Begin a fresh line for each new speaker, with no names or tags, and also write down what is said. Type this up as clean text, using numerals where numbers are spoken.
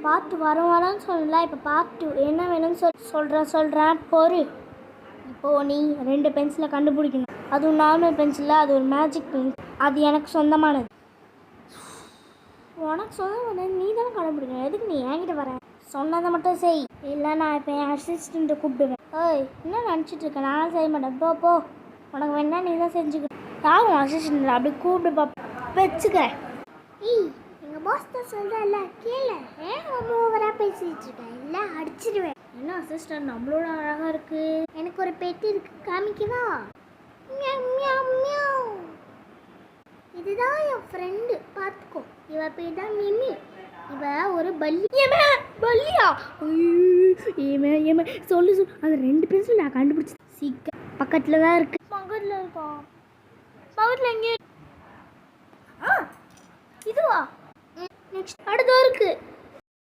பார்த்து வரோன்னு சொல்லல. இப்போ பார்த்து என்ன வேணும்னு சொல்கிறேன் பொறு. இப்போது நீ 2 பென்சிலை கண்டுபிடிக்கணும். அதுவும் நார்மல் பென்சிலில், அது ஒரு மேஜிக் பென்சில். அது எனக்கு சொந்தமானது. உனக்கு சொந்தமானது நீ தானே கண்டுபிடிக்கணும். எதுக்கு நீ என்கிட்ட வர? சொன்னதை மட்டும் செய், இல்லை நான் இப்போ என் அசிஸ்டண்ட்டை கூப்பிடுவேன். என்ன நினச்சிட்டு இருக்கேன்? நானும் செய்ய மாட்டேன். போ உனக்கு வேணா நீ தான் செஞ்சுக்க. யார் உன் அசிஸ்டண்ட்? அப்படி கூப்பிடு வச்சுக்கிறேன். எங்கள் பாஸ் தான் சொல்கிறேன்ல, கேளு. ஏன் ரொம்ப ஓவராக பேசிகிட்டு இருக்கேன்? இல்லை அடிச்சிடுவேன். என்ன அசிஸ்டண்ட் நம்மளோட அழகாக இருக்குது. எனக்கு ஒரு பெட்டி இருக்குது, காமிக்கவா? இதுதான் என் ஃப்ரெண்டு, பார்த்துக்கோ. இவ பேர் தான் மிமி. இவ ஒரு பல்லி. பல்லியா? சொல்லு அந்த 2 பென்சில் நான் கண்டுபிடிச்சேன். சீக்கிரம் பக்கத்தில் தான் இருக்கு. பக்கத்தில் இருக்கா? பக்கத்தில் எங்கே? இதுவா? நெக்ஸ்ட் அடுத்த இருக்கு.